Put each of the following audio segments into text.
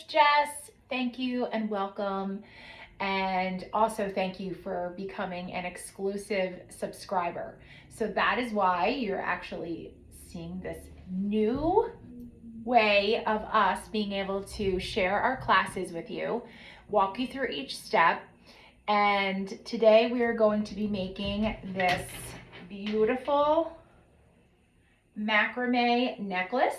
Coach Jess. Thank you and welcome. And also thank you for becoming an exclusive subscriber. So that is why you're actually seeing this new way of us being able to share our classes with you, walk you through each step. And today we are going to be making this beautiful macrame necklace.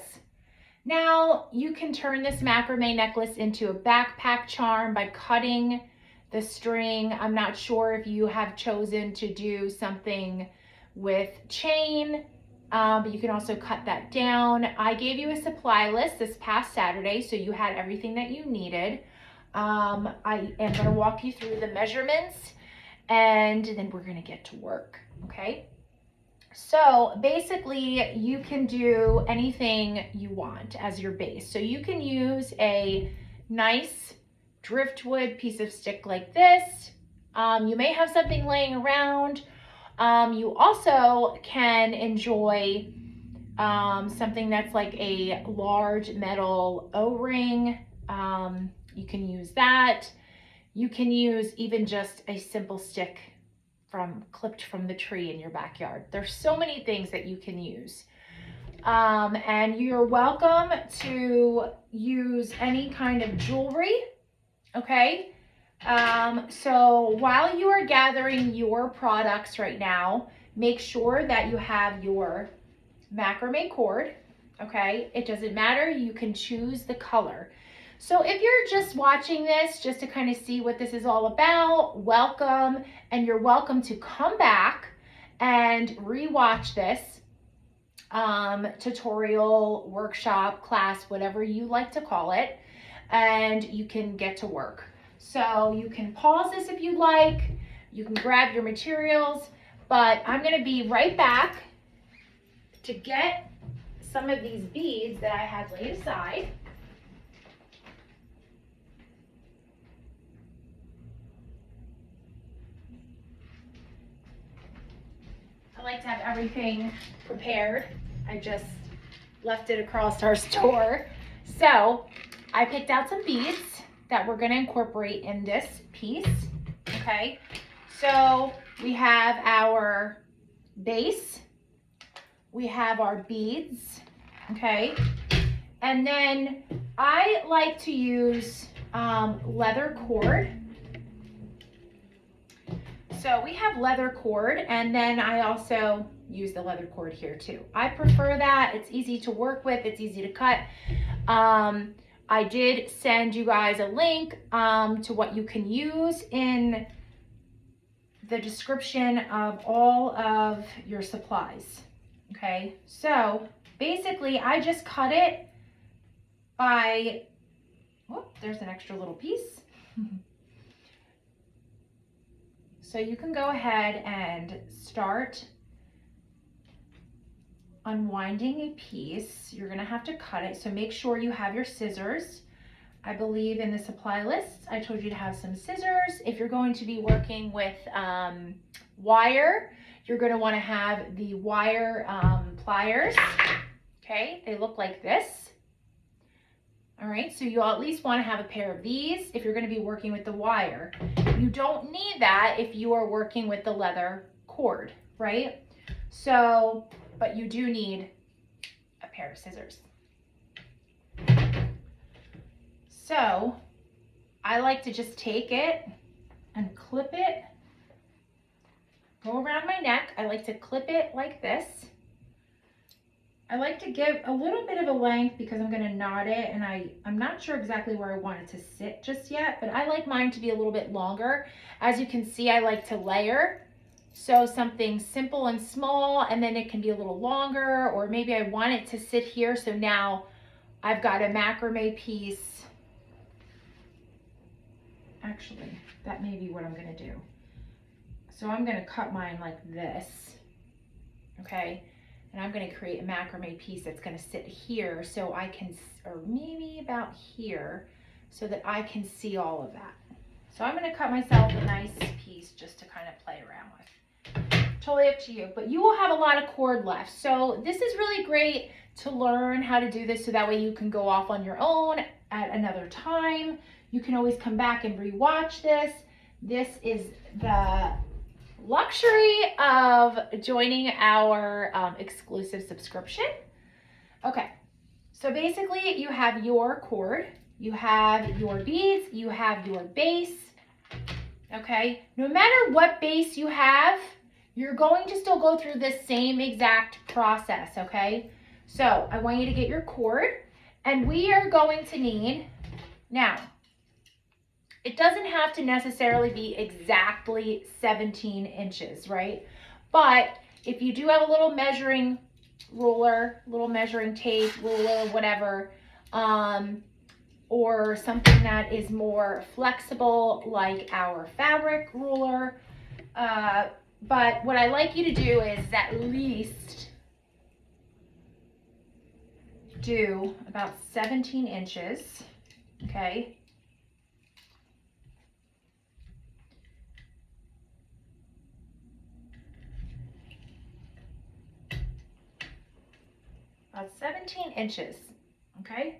Now you can turn this macrame necklace into a backpack charm by cutting the string. I'm not sure if you have chosen to do something with chain, but you can also cut that down. I gave you a supply list this past Saturday, so you had everything that you needed. I am going to walk you through the measurements and then we're going to get to work, okay? So basically you can do anything you want as your base. So you can use a nice driftwood piece of stick like this. You may have something laying around. You also can enjoy something that's like a large metal O-ring. You can use that. You can use even just a simple stick clipped from the tree in your backyard. There's so many things that you can use. And you're welcome to use any kind of jewelry, okay? So while you are gathering your products right now, make sure that you have your macrame cord, okay? It doesn't matter, you can choose the color. So if you're just watching this just to kind of see what this is all about, welcome, and you're welcome to come back and rewatch this tutorial, workshop, class, whatever you like to call it, and you can get to work. So you can pause this if you'd like, you can grab your materials, but I'm gonna be right back to get some of these beads that I had laid aside. I like to have everything prepared. I just left it across our store. So I picked out some beads that we're going to incorporate in this piece. Okay, so we have our base, we have our beads, okay, and then I like to use leather cord. So we have leather cord, and then I also use the leather cord here too. I prefer that. It's easy to work with. It's easy to cut. I did send you guys a link to what you can use in the description of all of your supplies. Okay, so basically I just cut it by, whoop, there's an extra little piece. So you can go ahead and start unwinding a piece. You're gonna have to cut it, so make sure you have your scissors. I believe in the supply list, I told you to have some scissors. If you're going to be working with wire, you're gonna wanna have the wire pliers, okay? They look like this. All right, so you'll at least want to have a pair of these if you're going to be working with the wire. You don't need that if you are working with the leather cord, right? So, but you do need a pair of scissors. So, I like to just take it and clip it, go around my neck. I like to clip it like this. I like to give a little bit of a length because I'm going to knot it, and I'm not sure exactly where I want it to sit just yet, but I like mine to be a little bit longer. As you can see, I like to layer. So something simple and small, and then it can be a little longer, or maybe I want it to sit here. So now I've got a macrame piece. Actually, that may be what I'm going to do. So I'm going to cut mine like this, okay? And I'm going to create a macrame piece that's going to sit here so I can, or maybe about here, so that I can see all of that. So I'm going to cut myself a nice piece just to kind of play around with. Totally up to you, but you will have a lot of cord left. So this is really great to learn how to do this so that way you can go off on your own at another time. You can always come back and rewatch this. This is the luxury of joining our exclusive subscription. Okay, so basically you have your cord, you have your beads, you have your base. Okay, no matter what base you have, you're going to still go through this same exact process, okay? So I want you to get your cord, and we are going to need, now, it doesn't have to necessarily be exactly 17 inches, right? But if you do have a little measuring ruler, little measuring tape, ruler, whatever, or something that is more flexible like our fabric ruler. But what I like you to do is at least do about 17 inches, okay? About 17 inches, okay?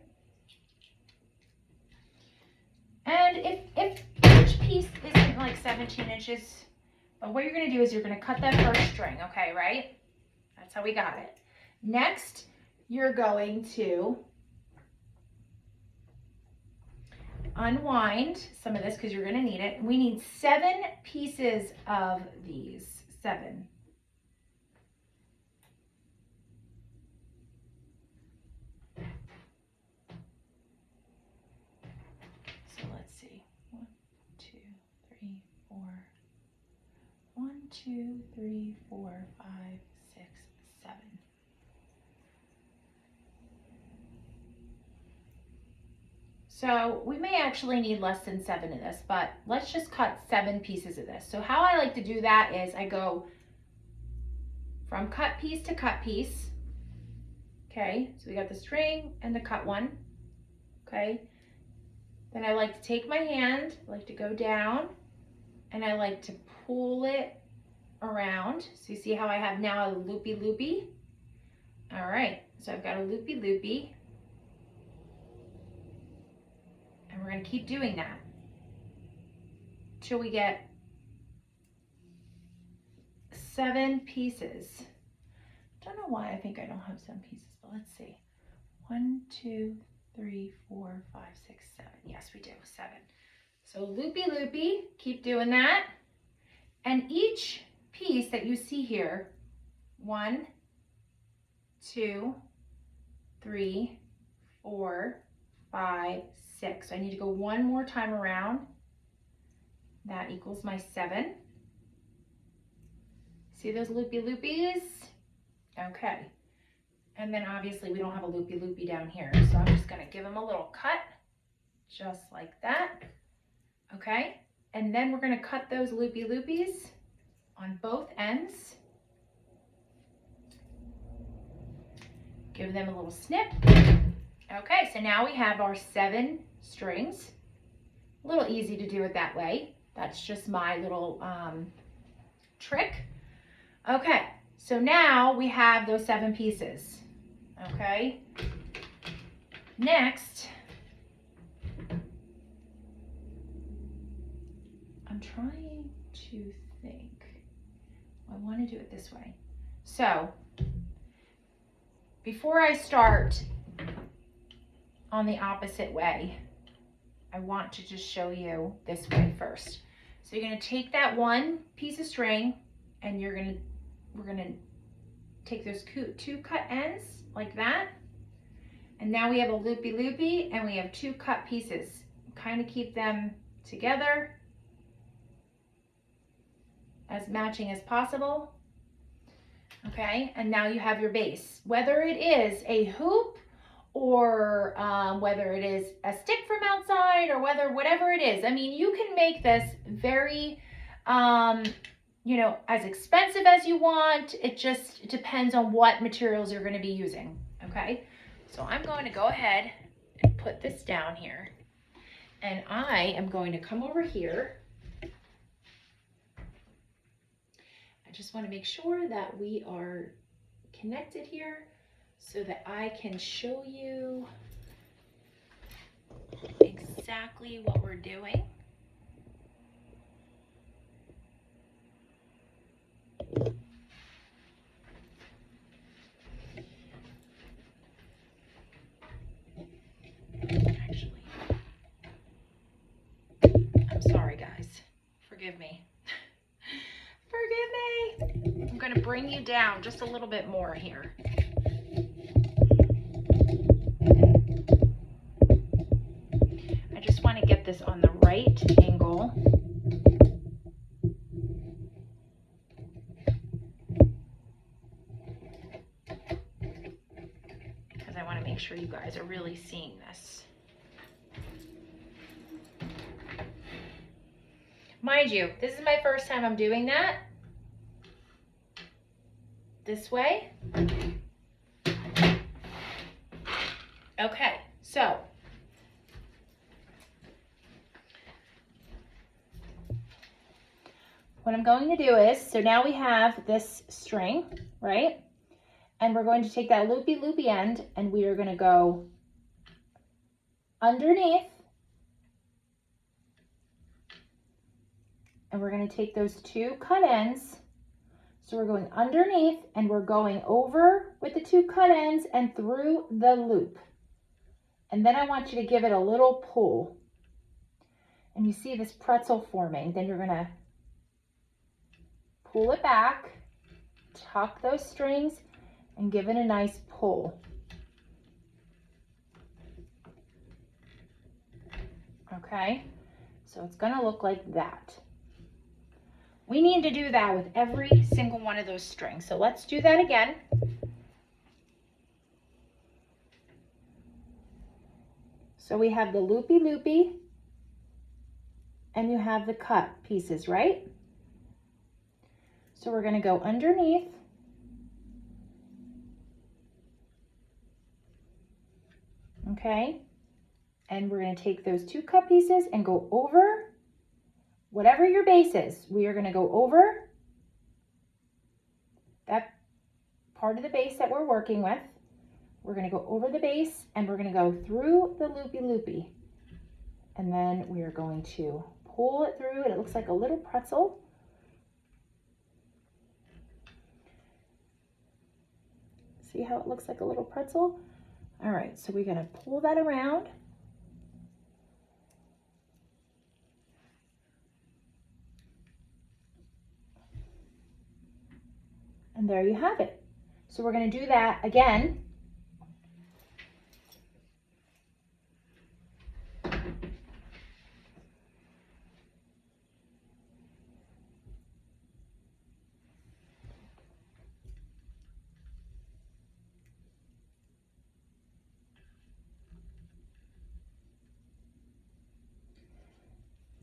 And if each piece isn't like 17 inches, but what you're gonna do is you're gonna cut that first string, okay, right? That's how we got it. Next, you're going to unwind some of this because you're gonna need it. We need 7 pieces of these, 7. So let's see, 1, 2, 3, 4. 1, 2, 3, 4, 5, 6, 7. So we may actually need less than 7 of this, but let's just cut 7 pieces of this. So how I like to do that is I go from cut piece to cut piece. Okay, so we got the string and the cut one. Okay, then I like to take my hand, I like to go down, and I like to pull it around. So you see how I have now a loopy loopy? All right, so I've got a loopy loopy. And we're gonna keep doing that till we get 7 pieces. Don't know why I think I don't have 7 pieces, but let's see. 1, 2, 3, 4, 5, 6, 7. Yes, we do, 7. So loopy loopy, keep doing that. And each piece that you see here, 1, 2, 3, 4, 5, 6. So I need to go one more time around. That equals my 7. See those loopy loopies? Okay. And then obviously we don't have a loopy loopy down here. So I'm just gonna give them a little cut, just like that. Okay. And then we're gonna cut those loopy loopies on both ends. Give them a little snip. Okay, so now we have our 7 strings. A little easy to do it that way. That's just my little trick. Okay, so now we have those 7 pieces. Okay, next, I'm trying to think. I want to do it this way. So, before I start on the opposite way, I want to just show you this way first. So you're going to take that one piece of string and we're going to take those 2 cut ends like that. And now we have a loopy loopy and we have 2 cut pieces. Kind of keep them together as matching as possible. Okay, and now you have your base. Whether it is a hoop or whether it is a stick from outside or whatever it is. I mean, you can make this very, you know, as expensive as you want. It just depends on what materials you're going to be using. Okay, so I'm going to go ahead and put this down here. And I am going to come over here. I just want to make sure that we are connected here so that I can show you exactly what we're doing. Actually, I'm sorry guys, forgive me. Forgive me. I'm gonna bring you down just a little bit more here. I just want to get this on the right angle. Because I want to make sure you guys are really seeing this. Mind you, this is my first time I'm doing that. This way. Okay, so what I'm going to do is, so now we have this string, right? And we're going to take that loopy end and we are going to go underneath. And we're going to take those two cut ends. So we're going underneath and we're going over with the two cut ends and through the loop. And then I want you to give it a little pull. And you see this pretzel forming. Then you're going to pull it back, tuck those strings, and give it a nice pull. Okay, so it's going to look like that. We need to do that with every single one of those strings. So let's do that again. So we have the loopy and you have the cut pieces, right? So we're going to go underneath. Okay, and we're going to take those two cut pieces and go over whatever your base is. We are going to go over that part of the base that we're working with. We're going to go over the base and we're going to go through the loopy. And then we are going to pull it through and it looks like a little pretzel. See how it looks like a little pretzel? All right, so we're going to pull that around. And there you have it. So we're going to do that again.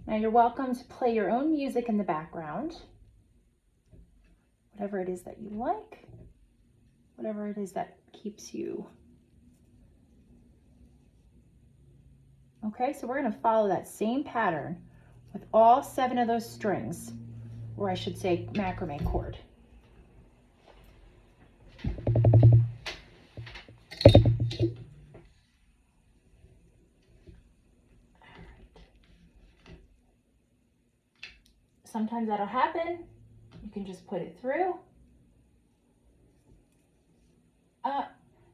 Now you're welcome to play your own music in the background. Whatever it is that you like, whatever it is that keeps you. Okay, so we're going to follow that same pattern with all 7 of those strings, or I should say macrame cord. Sometimes that'll happen. You can just put it through.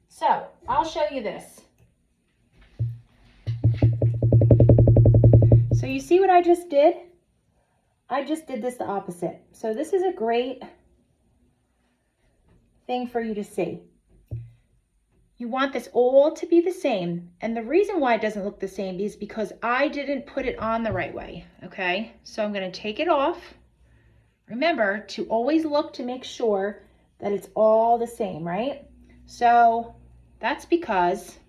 So I'll show you this. So you see what I just did? I just did this the opposite. So this is a great thing for you to see. You want this all to be the same. And the reason why it doesn't look the same is because I didn't put it on the right way. Okay, so I'm going to take it off. Remember to always look to make sure that it's all the same, right? So that's because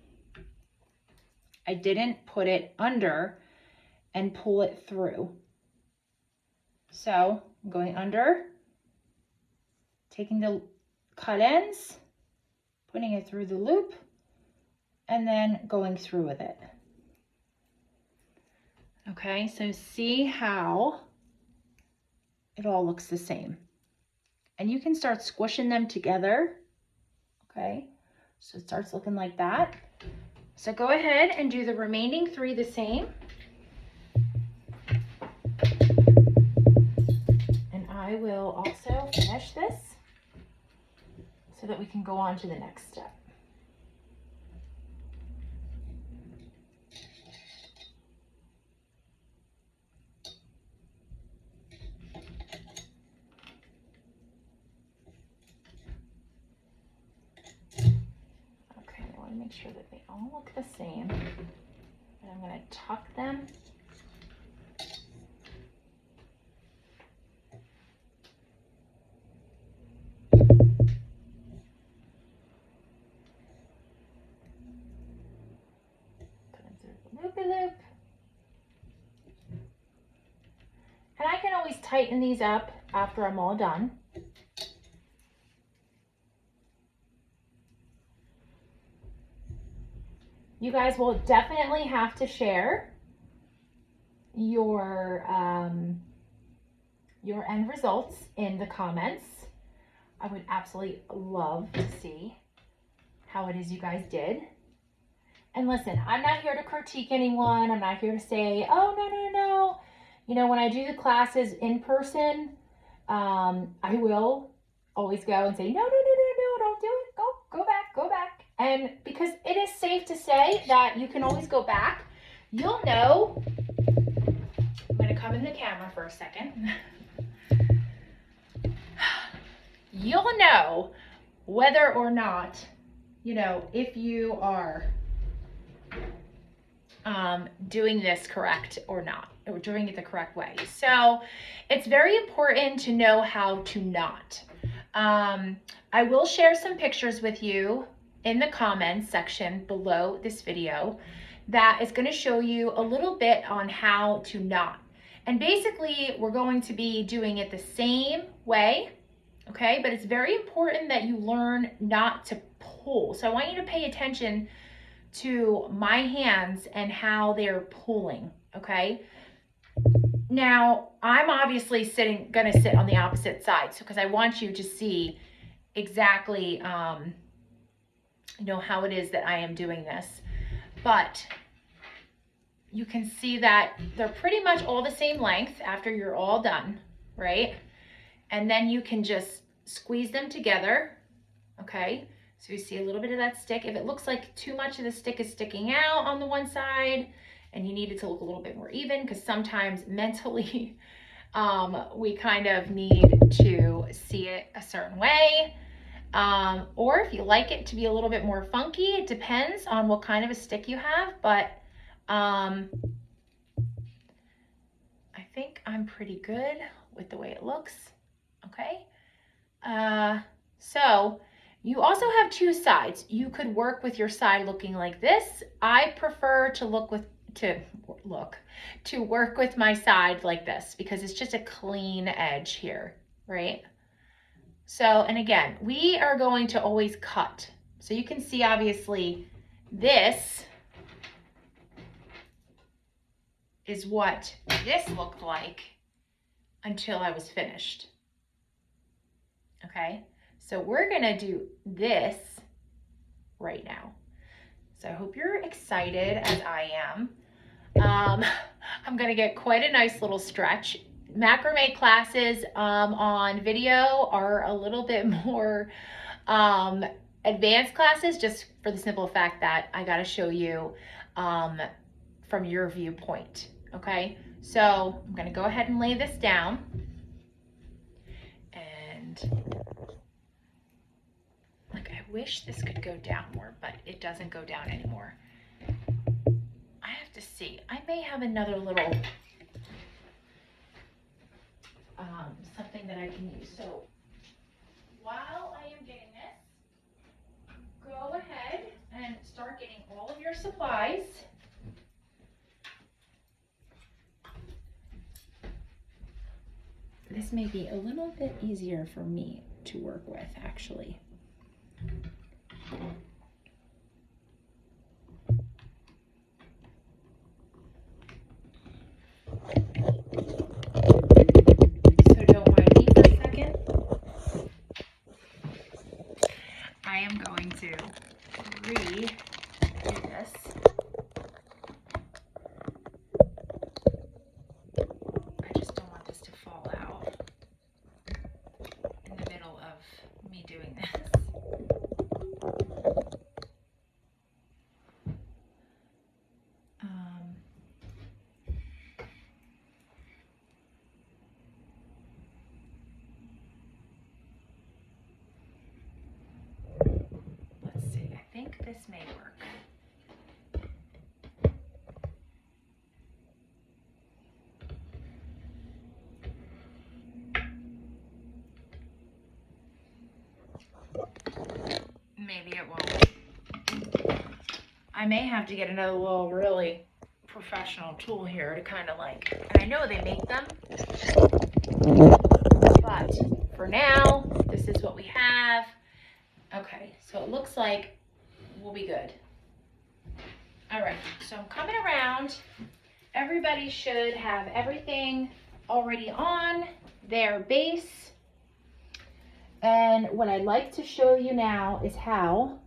I didn't put it under and pull it through. So I'm going under, taking the cut ends, putting it through the loop, and then going through with it. Okay, so see how it all looks the same. And you can start squishing them together. Okay, so it starts looking like that. So go ahead and do the remaining 3 the same. I will also finish this so that we can go on to the next step. Okay, I want to make sure that they all look the same. And I'm going to tuck them. Loop-a-loop. And I can always tighten these up after I'm all done. You guys will definitely have to share your end results in the comments. I would absolutely love to see how it is you guys did. And listen, I'm not here to critique anyone. I'm not here to say, oh, no. You know, when I do the classes in person, I will always go and say, no, don't do it. Go back. And because it is safe to say that you can always go back, you'll know. I'm going to come in the camera for a second. You'll know whether or not, you know, if you are doing this correct or not, or doing it the correct way. So it's very important to know how to knot. I will share some pictures with you in the comments section below this video that is going to show you a little bit on how to knot. And basically we're going to be doing it the same way, okay? But it's very important that you learn not to pull. So I want you to pay attention to my hands and how they're pulling, okay? Now, I'm obviously gonna sit on the opposite side, so because I want you to see exactly, you know, how it is that I am doing this. But you can see that they're pretty much all the same length after you're all done, right? And then you can just squeeze them together, okay? So you see a little bit of that stick. If it looks like too much of the stick is sticking out on the one side and you need it to look a little bit more even, because sometimes mentally we kind of need to see it a certain way. Or if you like it to be a little bit more funky, it depends on what kind of a stick you have, but I think I'm pretty good with the way it looks, okay? So you also have two sides. You could work with your side looking like this. I prefer to work with my side like this because it's just a clean edge here, right? So, and again, we are going to always cut. So you can see obviously this is what this looked like until I was finished. Okay? So we're gonna do this right now. So I hope you're excited as I am. I'm gonna get quite a nice little stretch. Macrame classes on video are a little bit more advanced classes, just for the simple fact that I gotta show you from your viewpoint, okay? So I'm gonna go ahead and lay this down. And like, I wish this could go down more, but it doesn't go down anymore. I have to see. I may have another little something that I can use. So while I am getting this, go ahead and start getting all of your supplies. This may be a little bit easier for me to work with, actually. So don't mind me for a second. I am going to redo this. I just don't want this to fall out. this may work. Maybe it won't. I may have to get another little really professional tool here to kind of like, and I know they make them, but for now, this is what we have. Okay, so it looks like we'll be good. All right, so I'm coming around. Everybody should have everything already on their base. And what I'd like to show you now is how,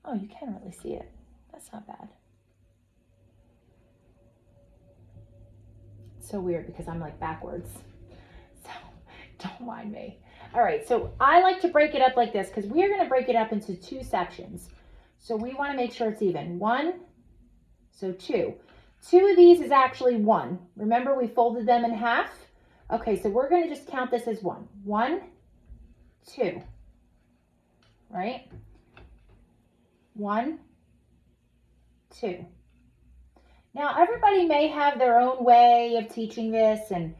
oh, you can't really see it. That's not bad. It's so weird because I'm like backwards. So don't mind me. All right, so I like to break it up like this because we're gonna break it up into 2 sections. So we wanna make sure it's even. 1, so 2. 2 of these is actually 1. Remember we folded them in half? Okay, so we're gonna just count this as 1. 1, 2, right? 1, 2. Now everybody may have their own way of teaching this, and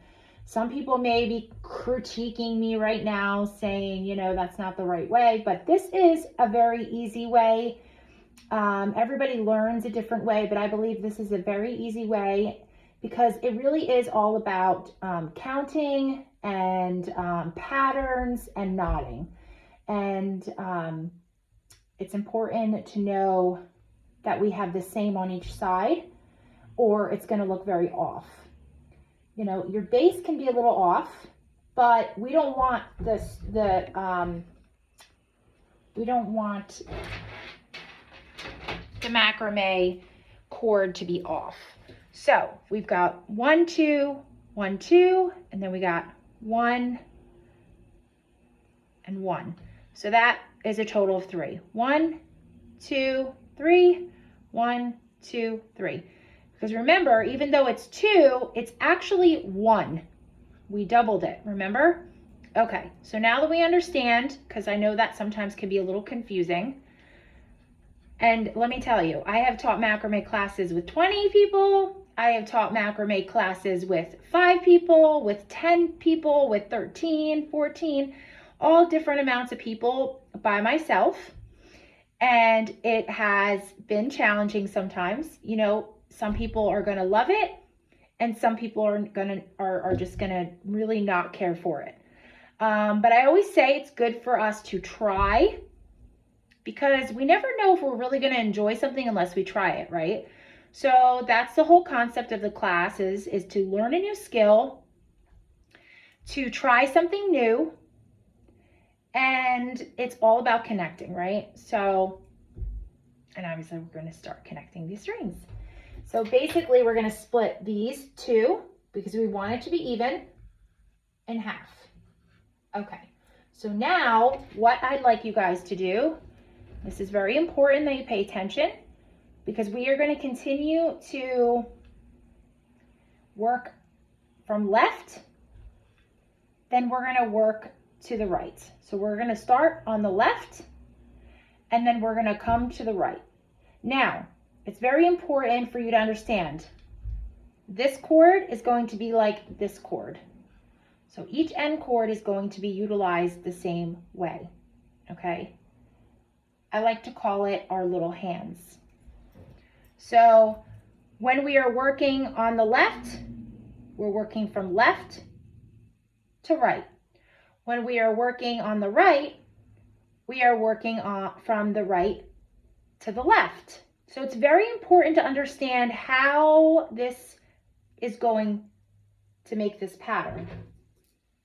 some people may be critiquing me right now saying, you know, that's not the right way, but this is a very easy way. Everybody learns a different way, but I believe this is a very easy way because it really is all about counting and patterns and knotting. And it's important to know that we have the same on each side, or it's going to look very off. You know, your base can be a little off, but we don't want this, we don't want the macrame cord to be off. So we've got 1, 2, 1, 2, and then we got 1 and 1. So that is a total of 3. 1, 2, 3, 1, 2, 3. Because remember, even though it's 2, it's actually 1. We doubled it, remember? Okay, so now that we understand, because I know that sometimes can be a little confusing, and let me tell you, I have taught macrame classes with 20 people. I have taught macrame classes with 5 people, with 10 people, with 13, 14, all different amounts of people by myself. And it has been challenging sometimes. You know, some people are going to love it, and some people are just going to really not care for it. But I always say it's good for us to try, because we never know if we're really going to enjoy something unless we try it, right? So that's the whole concept of the class is to learn a new skill, to try something new, and it's all about connecting, right? So, and obviously we're going to start connecting these strings. So basically we're going to split these 2, because we want it to be even, in half. Okay, so now what I'd like you guys to do, this is very important that you pay attention, because we are going to continue to work from left, then we're going to work to the right. So we're going to start on the left, and then we're going to come to the right. Now, it's very important for you to understand, this cord is going to be like this cord. So each end cord is going to be utilized the same way, okay? I like to call it our little hands. So when we are working on the left, we're working from left to right. When we are working on the right, we are working from the right to the left. So it's very important to understand how this is going to make this pattern.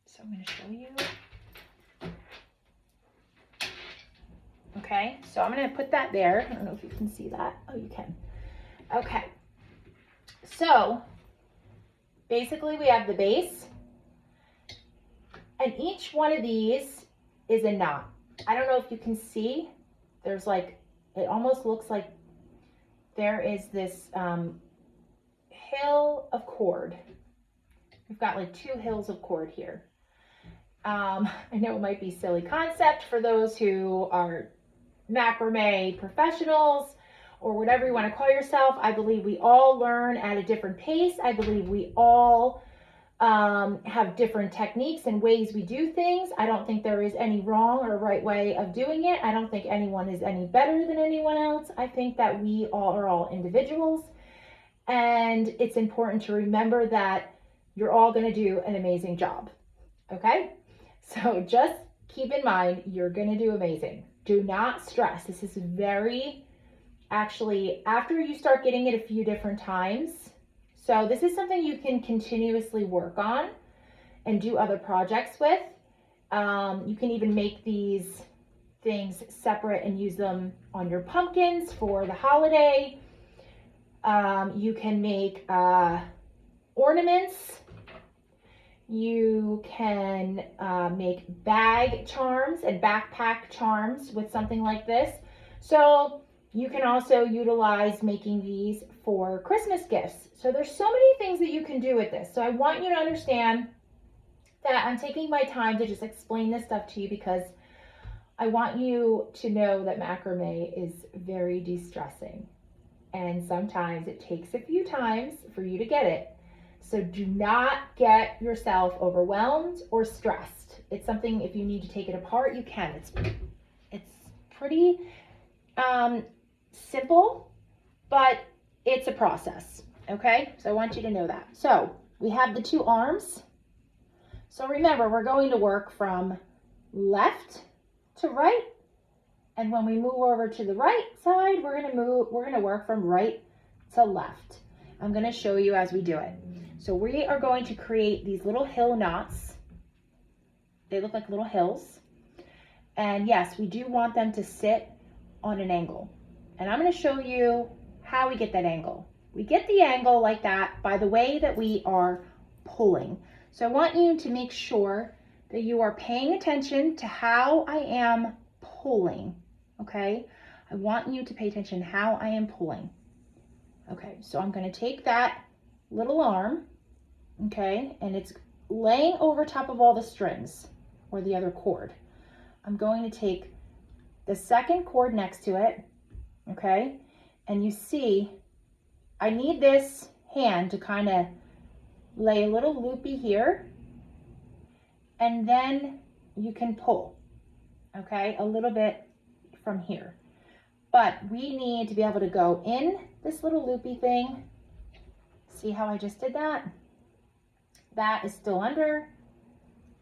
So I'm going to show you. Okay, so I'm going to put that there. I don't know if you can see that. Oh, you can. Okay, so basically we have the base, and each one of these is a knot. I don't know if you can see, there's like, it almost looks like there is this hill of cord. We've got like 2 hills of cord here. I know it might be a silly concept for those who are macrame professionals or whatever you want to call yourself. I believe we all learn at a different pace. I believe we all have different techniques and ways we do things. I don't think there is any wrong or right way of doing it. I don't think anyone is any better than anyone else. I think that we all are all individuals, and it's important to remember that you're all going to do an amazing job. Okay? So just keep in mind, you're going to do amazing. Do not stress. This is very, actually, after you start getting it a few different times, so this is something you can continuously work on and do other projects with. You can even make these things separate and use them on your pumpkins for the holiday. You can make ornaments. You can make bag charms and backpack charms with something like this. So you can also utilize making these for Christmas gifts. So there's so many things that you can do with this. So I want you to understand that I'm taking my time to just explain this stuff to you because I want you to know that macrame is very de-stressing. And sometimes it takes a few times for you to get it. So do not get yourself overwhelmed or stressed. It's something, if you need to take it apart, you can. It's pretty simple, but it's a process, okay? So I want you to know that. So we have the two arms. So remember, we're going to work from left to right. And when we move over to the right side, we're gonna work from right to left. I'm gonna show you as we do it. So we are going to create these little hill knots. They look like little hills. And yes, we do want them to sit on an angle. And I'm gonna show you how we get that angle. We get the angle like that by the way that we are pulling. So I want you to make sure that you are paying attention to how I am pulling, okay? I want you to pay attention how I am pulling. Okay, so I'm gonna take that little arm, okay, and it's laying over top of all the strings or the other cord. I'm going to take the second cord next to it, okay, and you see I need this hand to kind of lay a little loopy here, and then you can pull, okay, a little bit from here. But we need to be able to go in this little loopy thing. See how I just did that? That is still under,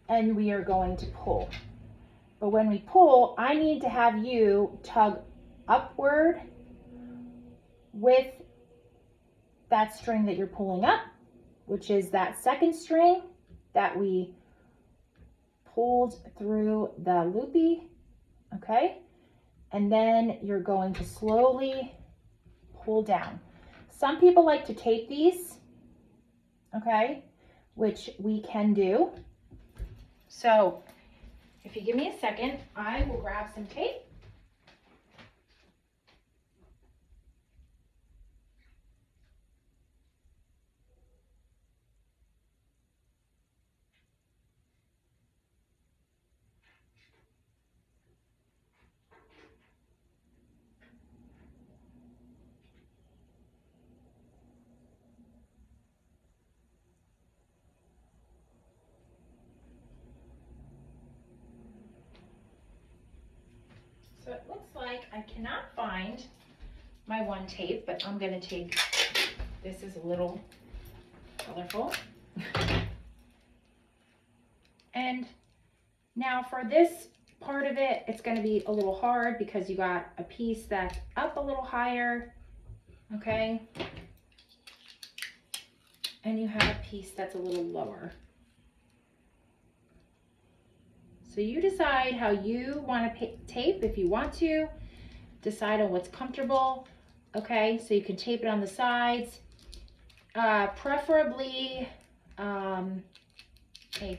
and we are going to pull. But when we pull, I need to have you tug upward with that string that you're pulling up, which is that second string that we pulled through the loopy, okay? And then you're going to slowly pull down. Some people like to tape these, okay, which we can do. So if you give me a second, I will grab some tape. So it looks like I cannot find my one tape, but I'm going to take, this is a little colorful. And now for this part of it, it's going to be a little hard because you got a piece that's up a little higher, okay? And you have a piece that's a little lower. So you decide how you want to tape if you want to. Decide on what's comfortable. Okay, so you can tape it on the sides. Preferably a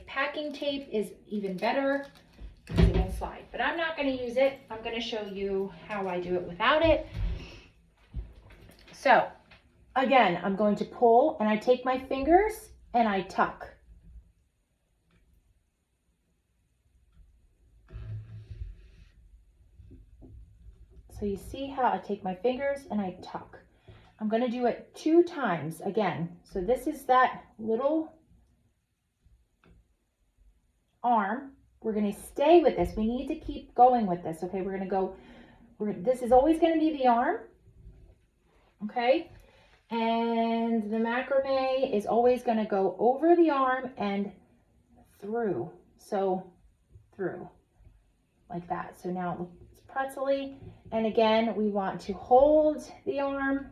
packing tape is even better because it won't slide. But I'm not going to use it. I'm going to show you how I do it without it. So again, I'm going to pull and I take my fingers and I tuck. So you see how I take my fingers and I tuck. I'm going to do it 2 times again. So this is that little arm. We're going to stay with this. We need to keep going with this. Okay, we're going to go, this is always going to be the arm. Okay, and the macrame is always going to go over the arm and through. So through like that. So now it's pretzel-y. And again, we want to hold the arm,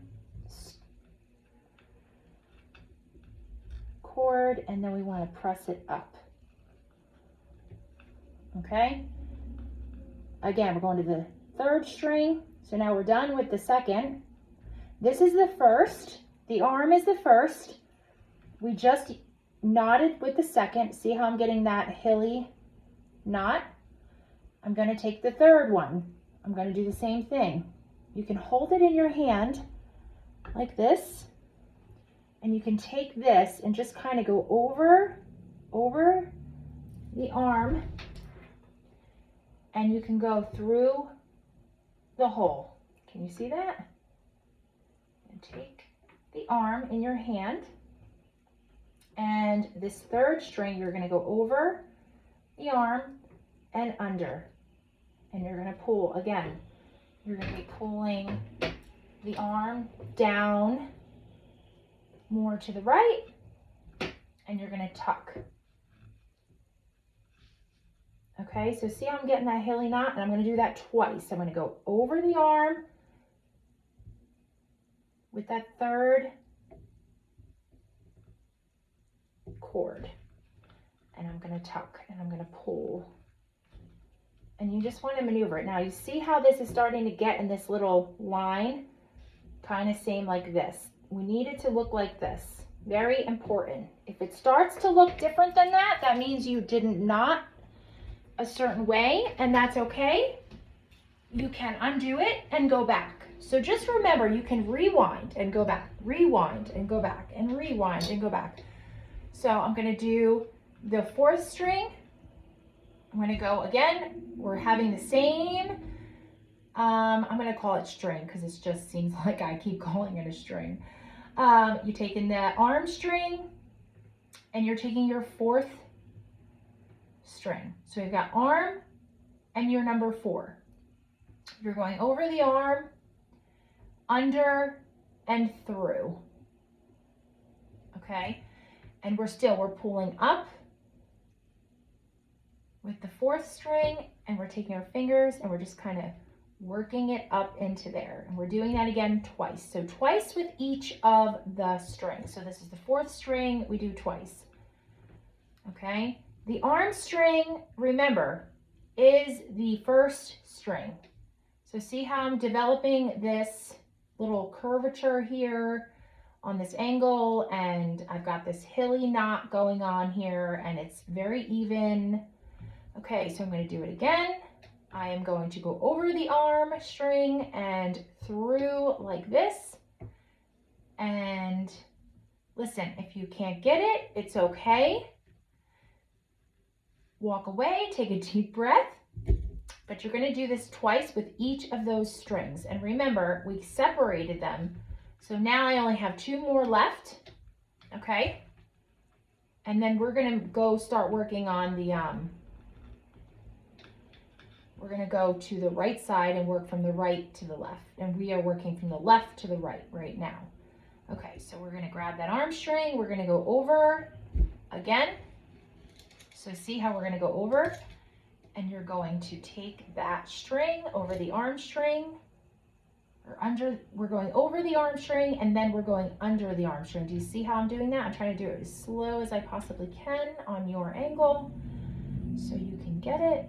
cord, and then we want to press it up. Okay. Again, we're going to the 3rd string. So now we're done with the 2nd. This is the 1st. The arm is the 1st. We just knotted with the 2nd. See how I'm getting that hilly knot? I'm going to take the 3rd one. I'm going to do the same thing. You can hold it in your hand like this, and you can take this and just kind of go over the arm, and you can go through the hole. Can you see that? And take the arm in your hand, and this 3rd string, you're going to go over the arm and under, and you're going to pull again. You're going to be pulling the arm down more to the right, and you're going to tuck. Okay, so see how I'm getting that hilly knot? And I'm going to do that twice. I'm going to go over the arm with that 3rd cord, and I'm going to tuck, and I'm going to pull. And you just want to maneuver it. Now you see how this is starting to get in this little line, kind of same like this. We need it to look like this. Very important. If it starts to look different than that, that means you didn't knot a certain way, and that's okay. You can undo it and go back. So just remember, you can rewind and go back, rewind and go back, and rewind and go back. So I'm going to do the 4th string. I'm going to go again. We're having the same, I'm going to call it string because it just seems like I keep calling it a string. You're taking the arm string and you're taking your 4th string. So you've got arm and your number 4. You're going over the arm, under, and through. Okay? And we're pulling up with the 4th string, and we're taking our fingers and we're just kind of working it up into there. And we're doing that again twice. So twice with each of the strings. So this is the 4th string, we do twice. Okay? The arm string, remember, is the 1st string. So see how I'm developing this little curvature here on this angle, and I've got this hilly knot going on here, and it's very even. Okay, so I'm going to do it again. I am going to go over the arm string and through like this. And listen, if you can't get it, it's okay. Walk away, take a deep breath. But you're going to do this twice with each of those strings. And remember, we separated them. So now I only have 2 more left. Okay? And then we're going to go start working on the we're going to go to the right side and work from the right to the left. And we are working from the left to the right now. Okay, so we're going to grab that arm string. We're going to go over again. So see how we're going to go over? And you're going to take that string over the arm string, or under, we're going over the arm string, and then we're going under the arm string. Do you see how I'm doing that? I'm trying to do it as slow as I possibly can on your angle so you can get it.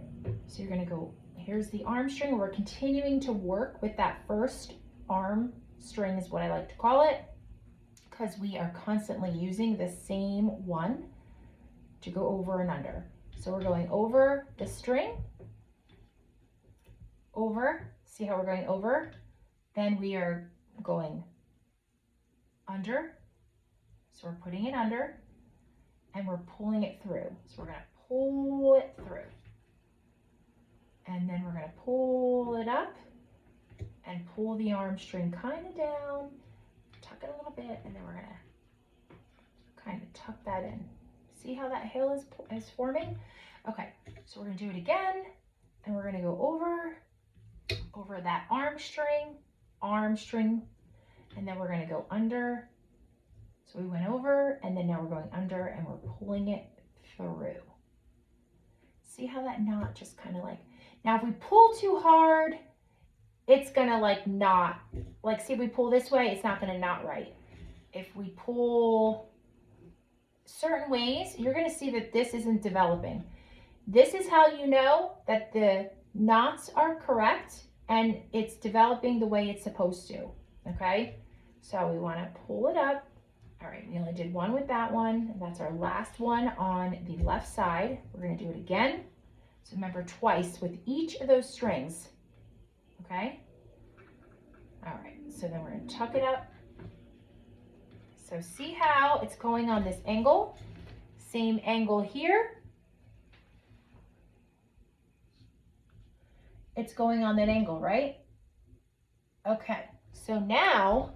So you're going to go, here's the arm string. We're continuing to work with that 1st arm string is what I like to call it, because we are constantly using the same one to go over and under. So we're going over the string, over, see how we're going over? Then we are going under, so we're putting it under, and we're pulling it through. So we're going to pull it through. And then we're going to pull it up, and pull the arm string kind of down, tuck it a little bit, and then we're gonna kind of tuck that in. See how that hill is forming? Okay, so we're gonna do it again, and we're gonna go over that arm string, and then we're gonna go under. So we went over, and then now we're going under, and we're pulling it through. See how that knot just kind of like, now if we pull too hard, it's gonna like knot. Like see if we pull this way, it's not gonna knot right. If we pull certain ways, you're gonna see that this isn't developing. This is how you know that the knots are correct and it's developing the way it's supposed to, okay? So we wanna pull it up. All right, we only did one with that one, and that's our last one on the left side. We're gonna do it again. So remember, twice with each of those strings, okay? All right, so then we're gonna tuck it up. So see how it's going on this angle? Same angle here. It's going on that angle, right? Okay, so now,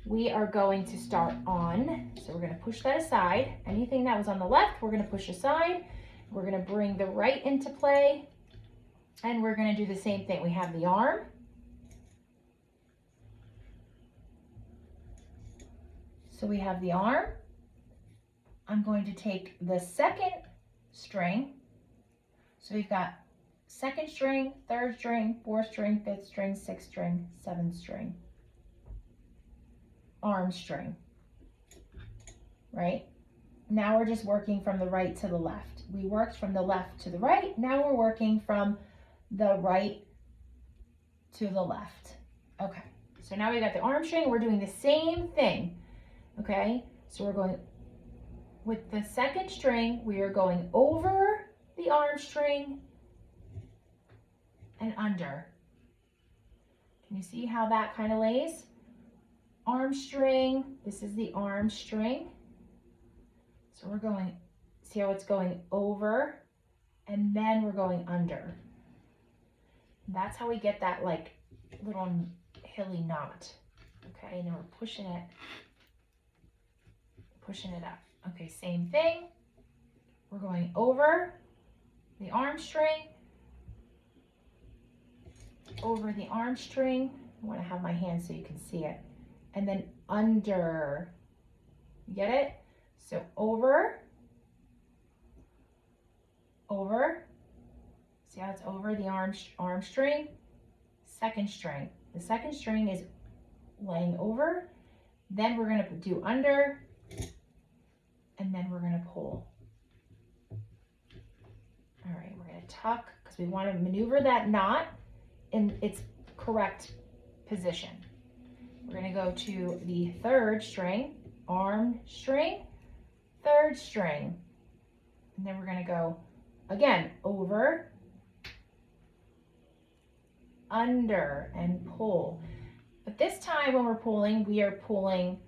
we are going to start on, so we're gonna push that aside. Anything that was on the left, we're gonna push aside. We're gonna bring the right into play, and we're gonna do the same thing. We have the arm. So we have the arm. I'm going to take the second string. So we've got second string, third string, fourth string, fifth string, sixth string, seventh string. Arm string, right? Now we're just working from the right to the left. We worked from the left to the right. Now we're working from the right to the left. Okay, so now we got the arm string. We're doing the same thing, okay? So we're going with the second string, we are going over the arm string and under. Can you see how that kind of lays? Arm string, this is the arm string. So we're going, see how it's going over, and then we're going under. That's how we get that like little hilly knot. Okay, and then we're pushing it up. Okay, same thing. We're going over the arm string, over the arm string. I want to have my hand so you can see it. And then under. You get it? So over, see how it's over the arm string, second string. The second string is laying over, then we're gonna do under, and then we're gonna pull. All right, we're gonna tuck, because we wanna maneuver that knot in its correct position. We're gonna go to the third string, arm string, third string, and then we're gonna go again over, under, and pull. But this time when we're pulling, we are pulling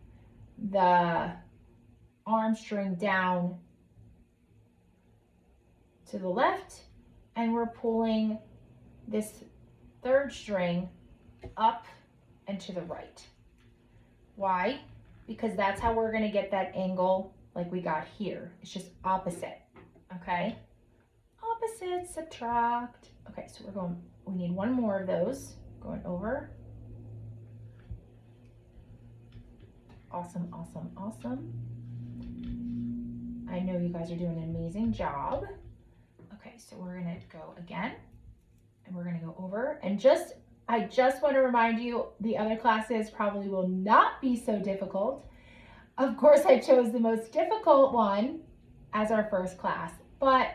the arm string down to the left, and we're pulling this third string up and to the right. Why? Because that's how we're gonna get that angle like we got here. It's just opposite, okay? Opposite, subtract. Okay, so we need one more of those. Going over. Awesome, awesome, awesome. I know you guys are doing an amazing job. Okay, so we're gonna go again, and we're gonna go over, and I just want to remind you, the other classes probably will not be so difficult. Of course, I chose the most difficult one as our first class, but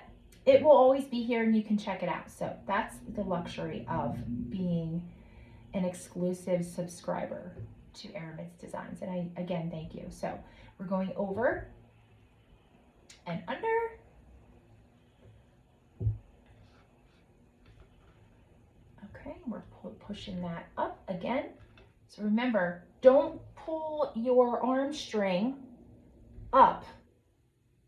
it will always be here and you can check it out. So that's the luxury of being an exclusive subscriber to Aramids Designs. And again, thank you. So we're going over and under. Okay, we're pushing that up again. So remember, don't pull your arm string up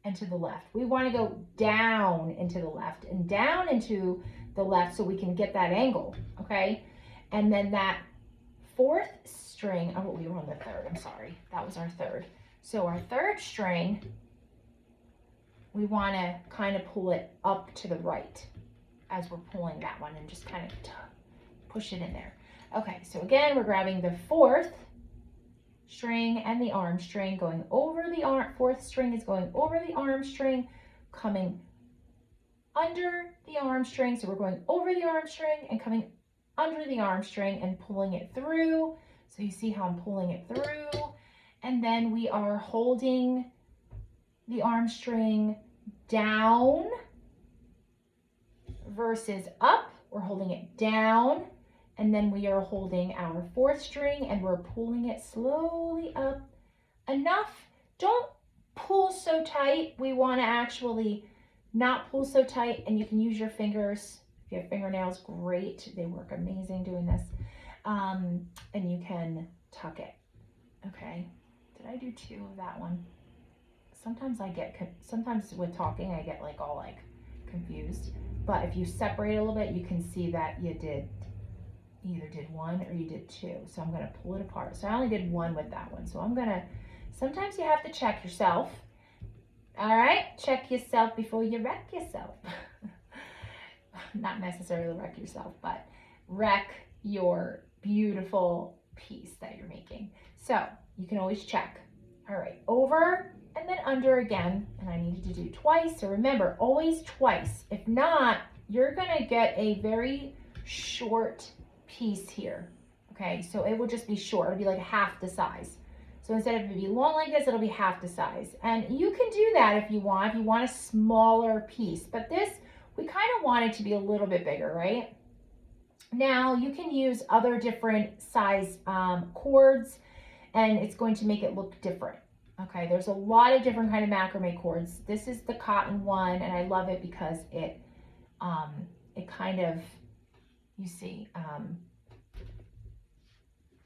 and to the left. We want to go down into the left and down into the left so we can get that angle, okay? And then that fourth string, oh, we were on the third, I'm sorry. That was our third. So our third string, we want to kind of pull it up to the right as we're pulling that one and just kind of push it in there. Okay, so again, we're grabbing the fourth string and the arm string, going over the arm, fourth string is going over the arm string, coming under the arm string. So we're going over the arm string and coming under the arm string and pulling it through. So you see how I'm pulling it through. And then we are holding the arm string down versus up. We're holding it down. And then we are holding our fourth string and we're pulling it slowly up enough. Don't pull so tight. We want to actually not pull so tight, and you can use your fingers. If you have fingernails, great. They work amazing doing this. And you can tuck it. Okay. Did I do two of that one? Sometimes sometimes with talking, I get like all like confused. But if you separate a little bit, you can see that you either did one or you did two. So I'm going to pull it apart. So I only did one with that one. So I'm going to, sometimes you have to check yourself. All right, check yourself before you wreck yourself. Not necessarily wreck yourself, but wreck your beautiful piece that you're making. So you can always check. All right, over and then under again. And I needed to do twice. So remember, always twice. If not, you're going to get a very short piece here. Okay, so it will just be short. It'll be like half the size. So instead of it be long like this, it'll be half the size. And you can do that if you want a smaller piece. But this, we kind of want it to be a little bit bigger, right? Now you can use other different size cords, and it's going to make it look different. Okay, there's a lot of different kind of macrame cords. This is the cotton one, and I love it because it kind of, you see,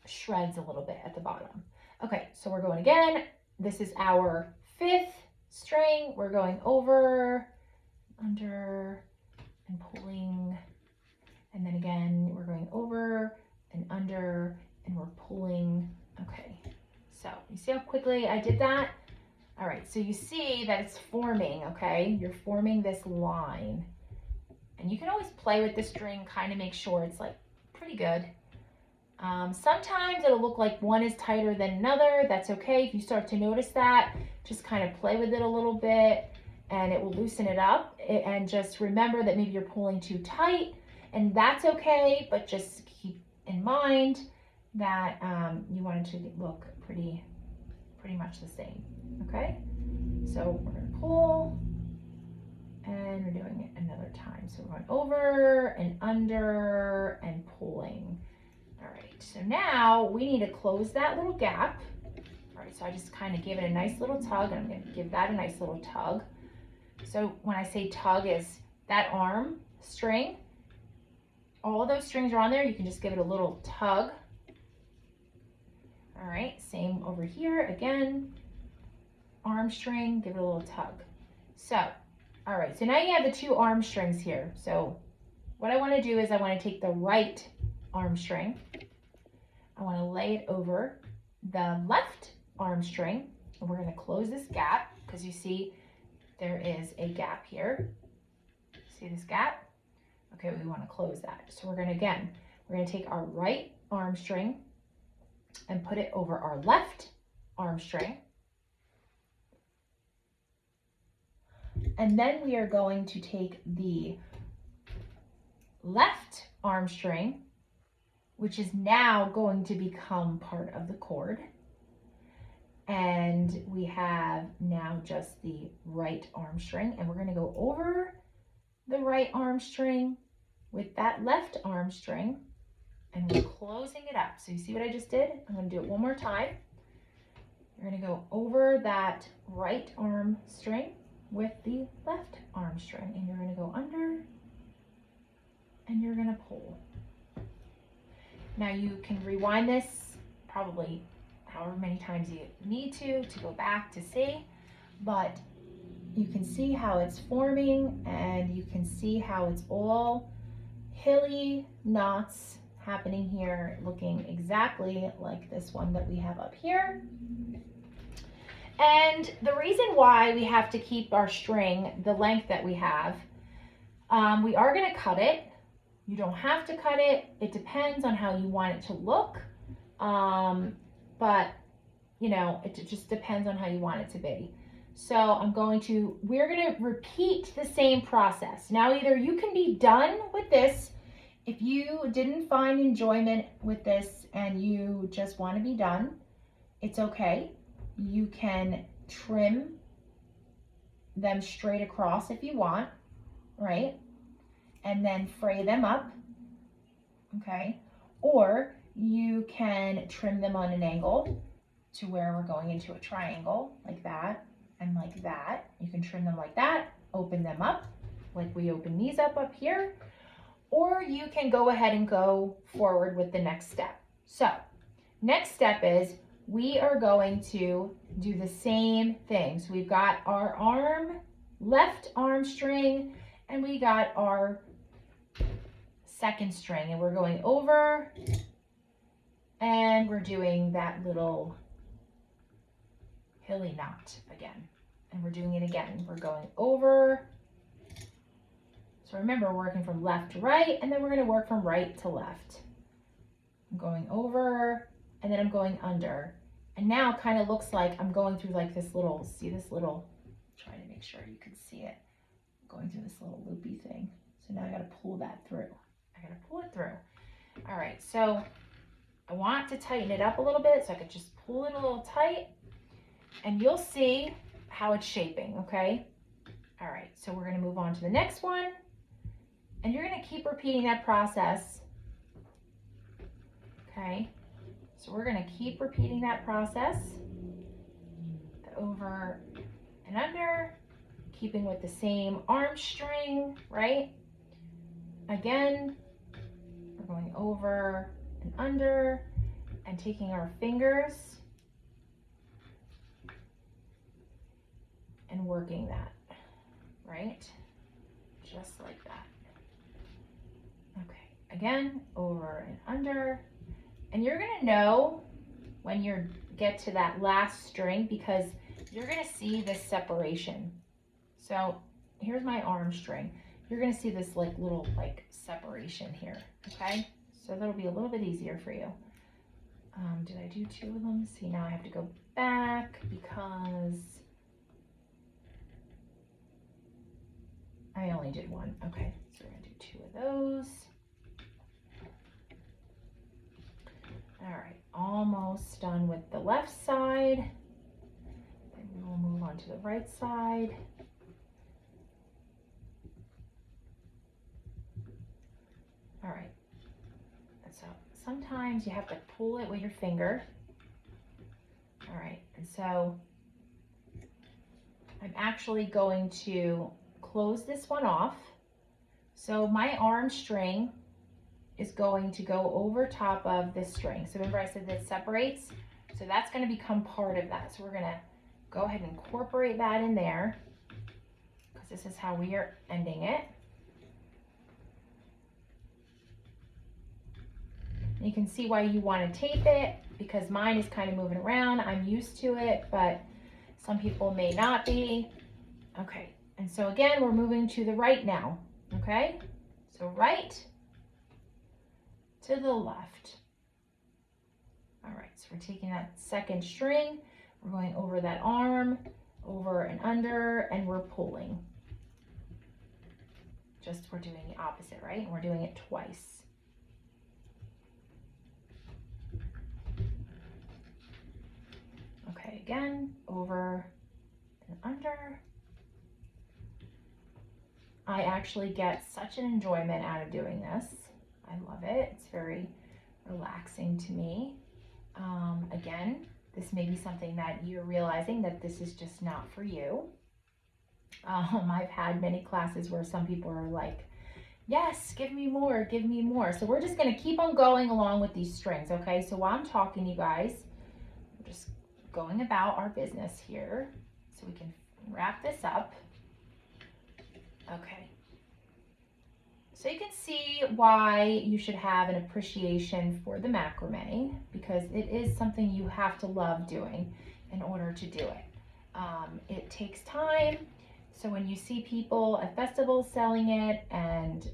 shreds a little bit at the bottom. Okay, so we're going again. This is our fifth string. We're going over, under, and pulling. And then again, we're going over and under, and we're pulling. Okay, so you see how quickly I did that? All right, so you see that it's forming, okay? You're forming this line. And you can always play with the string, kind of make sure it's like pretty good. Sometimes it'll look like one is tighter than another. That's okay. If you start to notice that, just kind of play with it a little bit and it will loosen it up. And just remember that maybe you're pulling too tight, and that's okay, but just keep in mind that you want it to look pretty much the same, okay? So we're gonna pull, and we're doing it another time. So we're going over and under and pulling. All right, so now we need to close that little gap. All right, so I just kind of give it a nice little tug, and I'm going to give that a nice little tug. So when I say tug, is that arm string. All of those strings are on there. You can just give it a little tug. All right, same over here. Again, arm string, give it a little tug. So, all right, so now you have the two arm strings here. So what I want to do is I want to take the right arm string. I want to lay it over the left arm string, and we're going to close this gap because you see there is a gap here. See this gap? Okay, we want to close that. So we're going to take our right arm string and put it over our left arm string. And then we are going to take the left arm string, which is now going to become part of the cord. And we have now just the right arm string, and we're going to go over the right arm string with that left arm string, and we're closing it up. So you see what I just did? I'm going to do it one more time. You're going to go over that right arm string with the left arm string, and you're going to go under, and you're going to pull. Now you can rewind this probably however many times you need to go back to see, but you can see how it's forming, and you can see how it's all hilly knots happening here, looking exactly like this one that we have up here. And the reason why we have to keep our string the length that we have, we are going to cut it. You don't have to cut it. It depends on how you want it to look. But you know, it just depends on how you want it to be. So we're going to repeat the same process. Now, either you can be done with this. If you didn't find enjoyment with this and you just want to be done, it's okay. You can trim them straight across if you want, right? And then fray them up, okay? Or you can trim them on an angle to where we're going into a triangle, like that and like that. You can trim them like that, open them up, like we open these up here, or you can go ahead and go forward with the next step. So, next step is we are going to do the same thing. So we've got our left arm string, and we got our second string, and we're going over, and we're doing that little hilly knot again, and we're doing it again. We're going over. So remember, we're working from left to right, and then we're going to work from right to left. I'm going over, and then I'm going under. And now it kind of looks like I'm going through like this little, see this little, trying to make sure you can see it, going through this little loopy thing. So now I got to pull that through. I got to pull it through. All right, so I want to tighten it up a little bit, so I could just pull it a little tight, and you'll see how it's shaping, okay? All right, so we're going to move on to the next one, and you're going to keep repeating that process, okay? So we're going to keep repeating that process, the over and under, keeping with the same arm string, right? Again, we're going over and under and taking our fingers and working that, right? Just like that. Okay, again, over and under. And you're gonna know when you get to that last string, because you're gonna see this separation. So here's my arm string. You're gonna see this like little like separation here, okay? So that'll be a little bit easier for you. Did I do two of them? See, now I have to go back because I only did one. Okay, so we're gonna do two of those. All right, almost done with the left side. Then we will move on to the right side. All right, and so sometimes you have to pull it with your finger. All right, and so I'm actually going to close this one off. So my arm string is going to go over top of this string. So remember I said that it separates? So that's going to become part of that. So we're going to go ahead and incorporate that in there, because this is how we are ending it. You can see why you want to tape it, because mine is kind of moving around. I'm used to it, but some people may not be. Okay, and so again, we're moving to the right now, okay? So right to the left. All right, so we're taking that second string, we're going over that arm, over and under, and we're pulling. Just we're doing the opposite, right? And we're doing it twice. Okay, again, over and under. I actually get such an enjoyment out of doing this. I love it. It's very relaxing to me. Again, this may be something that you're realizing that this is just not for you. I've had many classes where some people are like, yes, give me more, give me more. So we're just going to keep on going along with these strings, okay? So while I'm talking, you guys, we're just going about our business here. So we can wrap this up. Okay. So you can see why you should have an appreciation for the macrame, because it is something you have to love doing in order to do it. It takes time. So when you see people at festivals selling it, and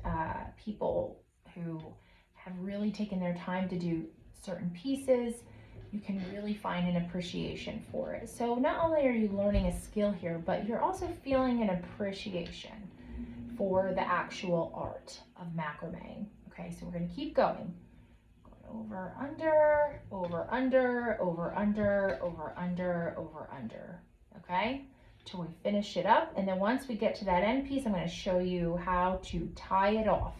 people who have really taken their time to do certain pieces, you can really find an appreciation for it. So not only are you learning a skill here, but you're also feeling an appreciation for the actual art of macrame. Okay, so we're going to keep going. Over, under, over, under, over, under, over, under, over, under. Okay, till we finish it up. And then once we get to that end piece, I'm going to show you how to tie it off.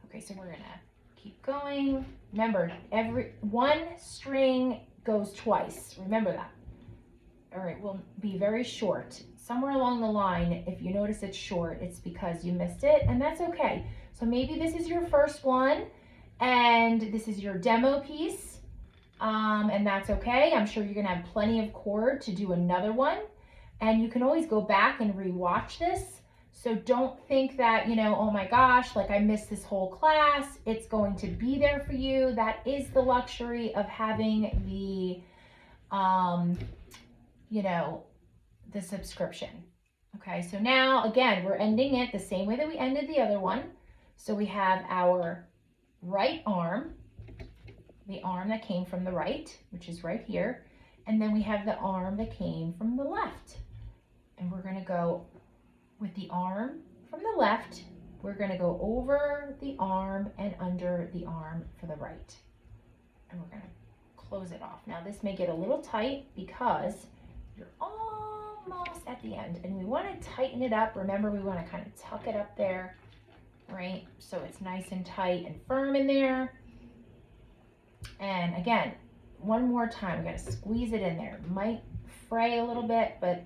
Okay, so we're going to keep going. Remember, every one string goes twice. Remember that. All right, will be very short. Somewhere along the line, if you notice it's short, it's because you missed it, and that's okay. So maybe this is your first one, and this is your demo piece, and that's okay. I'm sure you're gonna have plenty of cord to do another one, and you can always go back and re-watch this. So don't think that, you know, oh my gosh, like I missed this whole class. It's going to be there for you. That is the luxury of having the, you know, the subscription. Okay, so now again, we're ending it the same way that we ended the other one. So we have our right arm, the arm that came from the right, which is right here. And then we have the arm that came from the left. And we're gonna go with the arm from the left, we're gonna go over the arm and under the arm for the right. And we're gonna close it off. Now this may get a little tight because you're almost at the end, and we want to tighten it up. Remember, we want to kind of tuck it up there, right? So it's nice and tight and firm in there. And again, one more time, we're going to squeeze it in there. It might fray a little bit, but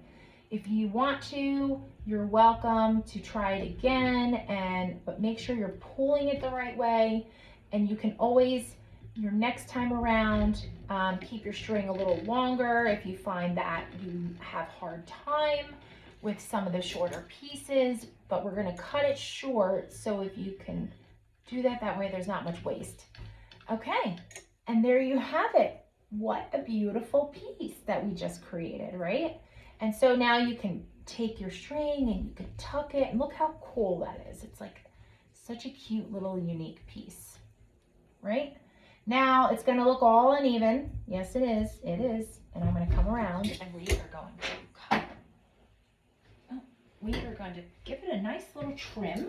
if you want to, you're welcome to try it again, but make sure you're pulling it the right way. And you can always, your next time around, keep your string a little longer if you find that you have hard time with some of the shorter pieces, but we're going to cut it short, so if you can do that way, there's not much waste. Okay, and there you have it. What a beautiful piece that we just created, right? And so now you can take your string and you can tuck it, and look how cool that is. It's like such a cute little unique piece, right? Now it's going to look all uneven. Yes, it is. It is. And I'm going to come around, and we are going to cut. Oh, we are going to give it a nice little trim.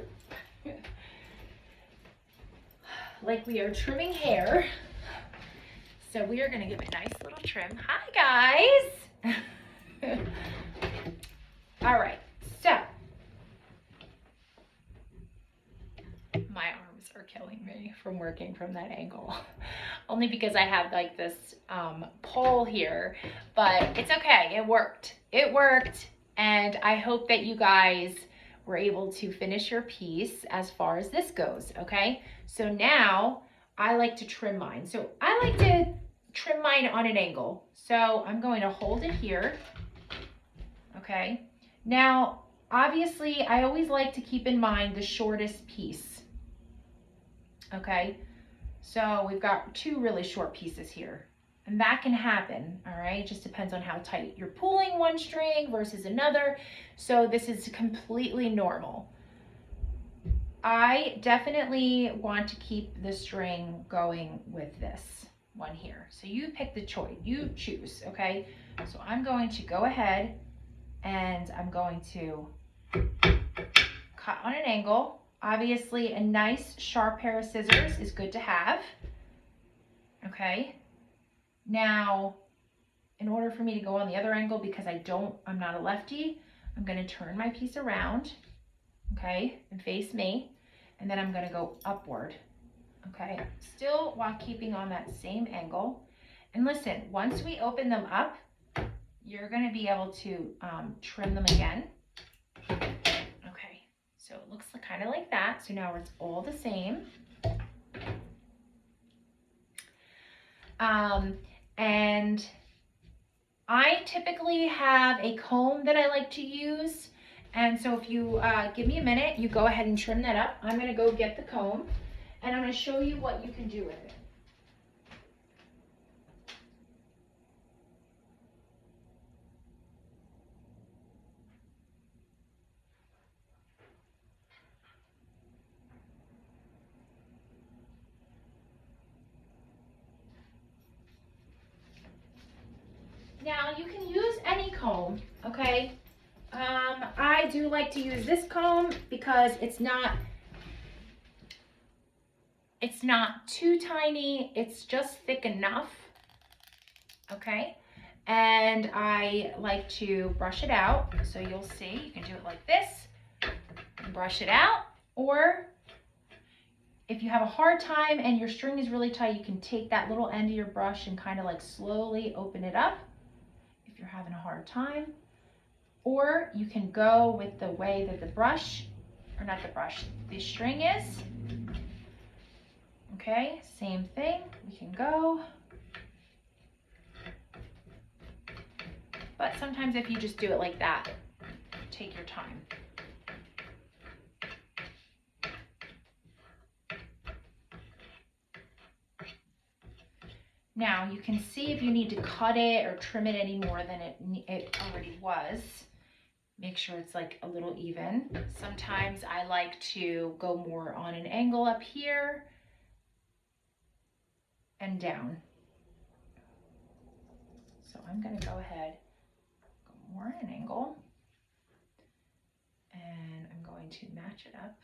Like we are trimming hair. So we are going to give it a nice little trim. Hi, guys. All right. So my arms are killing me from working from that angle. Only because I have like this pole here, but it's okay. It worked. It worked. And I hope that you guys were able to finish your piece as far as this goes. Okay. So now I like to trim mine. So I like to trim mine on an angle. So I'm going to hold it here. Okay. Now, obviously, I always like to keep in mind the shortest piece. Okay, so we've got two really short pieces here, and that can happen, all right? It just depends on how tight you're pulling one string versus another, so this is completely normal. I definitely want to keep the string going with this one here, so you pick the choice, you choose, okay? So I'm going to go ahead and I'm going to cut on an angle. Obviously, a nice sharp pair of scissors is good to have. Okay. Now, in order for me to go on the other angle, because I'm not a lefty, I'm going to turn my piece around, okay, and face me, and then I'm going to go upward, okay, still while keeping on that same angle. And listen, once we open them up, you're going to be able to trim them again. Okay, so it looks kind of like that. So now it's all the same. And I typically have a comb that I like to use. And so if you give me a minute, you go ahead and trim that up. I'm gonna go get the comb and I'm gonna show you what you can do with it. Now you can use any comb, okay? I do like to use this comb because it's not too tiny, it's just thick enough, okay? And I like to brush it out. So you'll see, you can do it like this, and brush it out, or if you have a hard time and your string is really tight, you can take that little end of your brush and kind of like slowly open it up if you're having a hard time. Or you can go with the way that the brush, or not the brush, the string is. Okay, same thing, we can go. But sometimes if you just do it like that, take your time. Now you can see if you need to cut it or trim it any more than it already was. Make sure it's like a little even. Sometimes I like to go more on an angle up here and down. So I'm gonna go ahead, go more at an angle, and I'm going to match it up.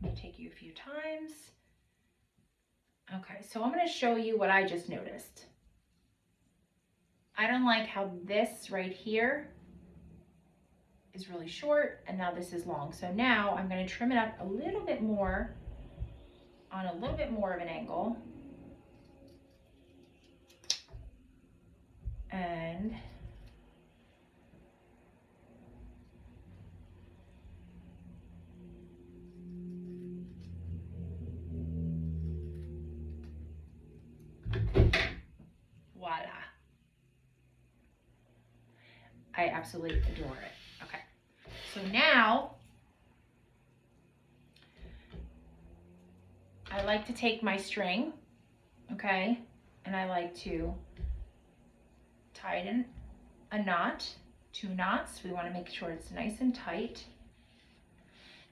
May take you a few times. Okay, so I'm going to show you what I just noticed. I don't like how this right here is really short and now this is long. So now I'm going to trim it up a little bit more on a little bit more of an angle. And voila. I absolutely adore it. Okay, so now I like to take my string, okay, and I like to tie it in a knot, 2 knots. We want to make sure it's nice and tight.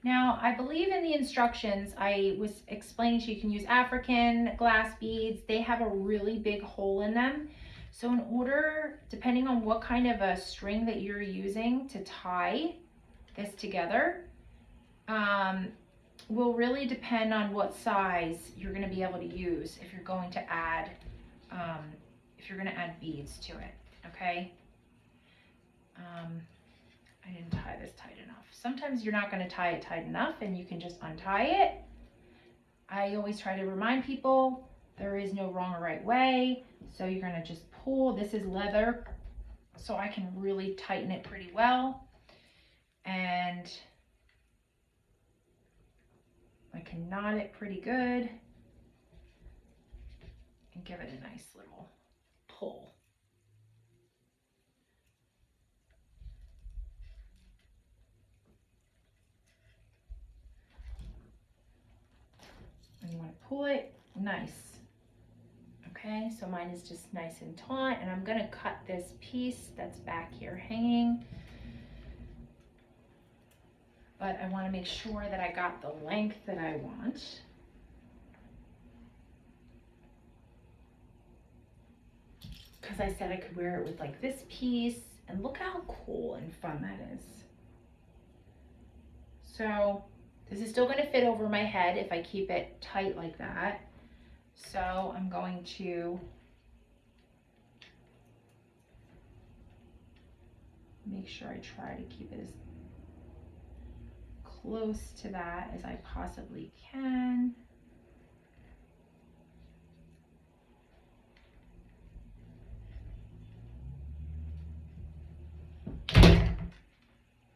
Now, I believe in the instructions, I was explaining to you, you can use African glass beads. They have a really big hole in them. So in order, depending on what kind of a string that you're using to tie this together, will really depend on what size you're going to be able to use if you're going to add beads to it, okay? I didn't tie this tight enough. Sometimes you're not going to tie it tight enough and you can just untie it. I always try to remind people there is no wrong or right way. So you're going to just pull. This is leather, so I can really tighten it pretty well. And I can knot it pretty good and give it a nice little pull. And you want to pull it nice. Okay, so mine is just nice and taut, and I'm going to cut this piece that's back here hanging. But I want to make sure that I got the length that I want. Because I said I could wear it with like this piece, and look how cool and fun that is. So this is still going to fit over my head if I keep it tight like that. So I'm going to make sure I try to keep it as close to that as I possibly can.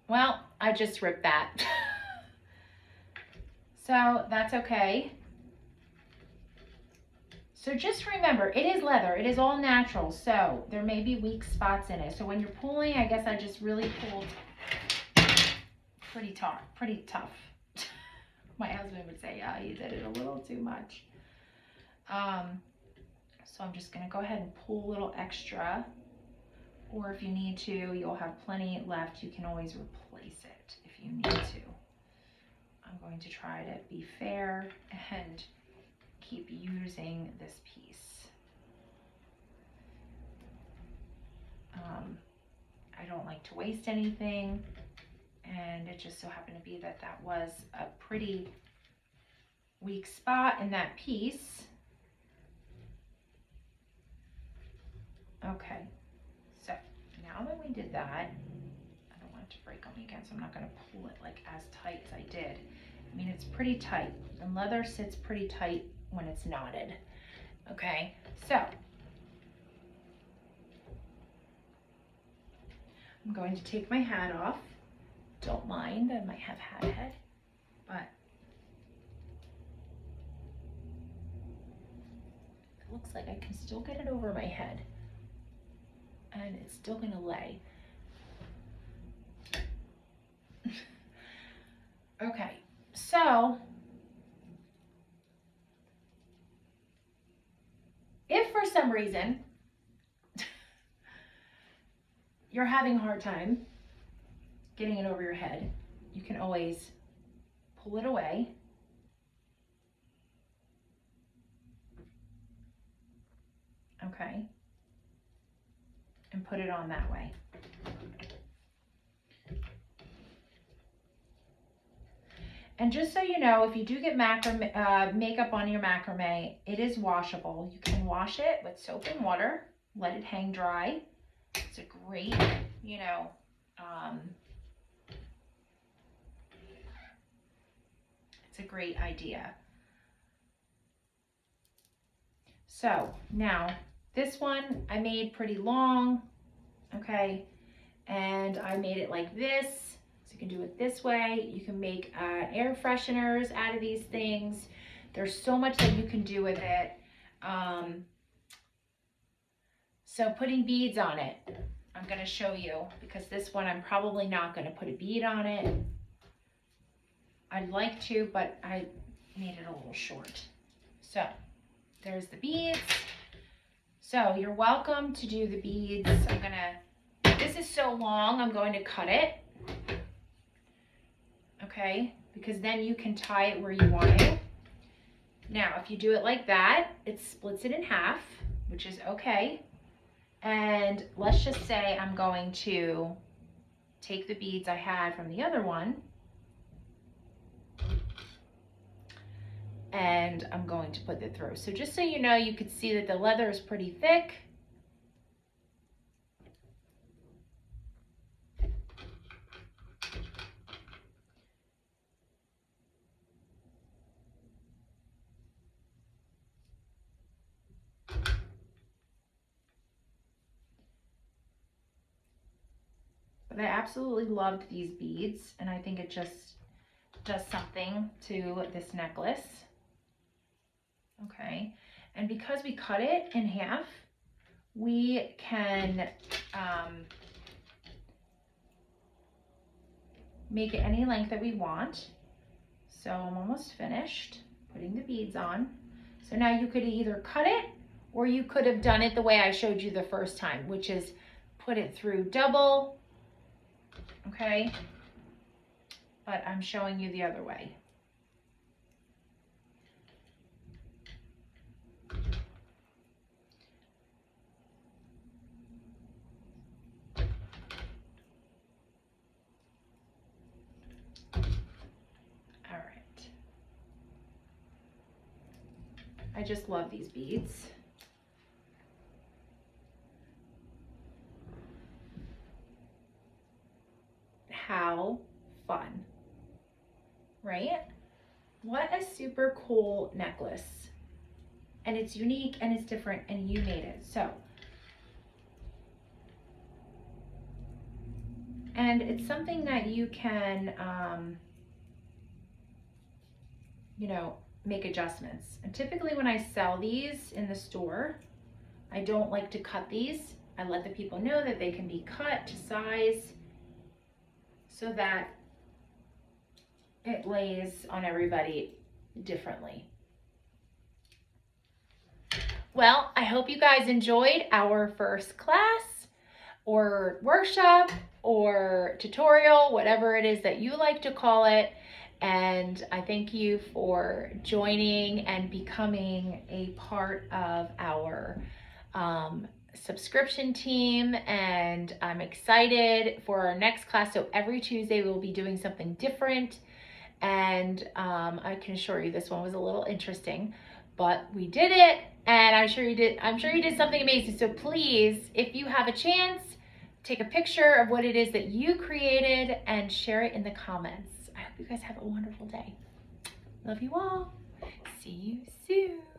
Well, I just ripped that. So that's okay. So just remember, it is leather. It is all natural. So there may be weak spots in it. So when you're pulling, I guess I just really pulled pretty tough. My husband would say, yeah, you did it a little too much. So I'm just gonna go ahead and pull a little extra, or if you need to, you'll have plenty left. You can always replace it if you need to. I'm going to try to be fair and keep using this piece. I don't like to waste anything, and it just so happened to be that that was a pretty weak spot in that piece. Okay, so now that we did that, I don't want it to break on me again, so I'm not going to pull it like as tight as I did. I mean, it's pretty tight, and leather sits pretty tight when it's knotted. Okay, so I'm going to take my hat off. Don't mind, I might have hat head, but it looks like I can still get it over my head, and it's still gonna lay. Okay, so if for some reason you're having a hard time getting it over your head, you can always pull it away. Okay, and put it on that way. And just so you know, if you do get macrame, makeup on your macrame, it is washable. You can wash it with soap and water, let it hang dry. It's a great, you know, it's a great idea. So now this one I made pretty long, okay, and I made it like this. So you can do it this way. You can make air fresheners out of these things. There's so much that you can do with it. So putting beads on it, I'm going to show you, because this one I'm probably not going to put a bead on it. I'd like to, but I made it a little short. So there's the beads. So you're welcome to do the beads. This is so long, I'm going to cut it. Okay, because then you can tie it where you want it. Now, if you do it like that, it splits it in half, which is okay. And let's just say I'm going to take the beads I had from the other one, and I'm going to put it through. So just so you know, you can see that the leather is pretty thick. But I absolutely loved these beads, and I think it just does something to this necklace. Okay, and because we cut it in half, we can make it any length that we want. So I'm almost finished putting the beads on. So now you could either cut it, or you could have done it the way I showed you the first time, which is put it through double, okay? But I'm showing you the other way. All right. I just love these beads. How fun, right? What a super cool necklace. And it's unique and it's different, and you made it. So, and it's something that you can you know, make adjustments. And typically when I sell these in the store, I don't like to cut these. I let the people know that they can be cut to size so that it lays on everybody differently. Well, I hope you guys enjoyed our first class or workshop or tutorial, whatever it is that you like to call it. And I thank you for joining and becoming a part of our subscription team. And I'm excited for our next class. So every Tuesday we'll be doing something different. And I can assure you this one was a little interesting, but we did it. And I'm sure you did something amazing. So please, if you have a chance, take a picture of what it is that you created and share it in the comments. I hope you guys have a wonderful day. Love you all. See you soon.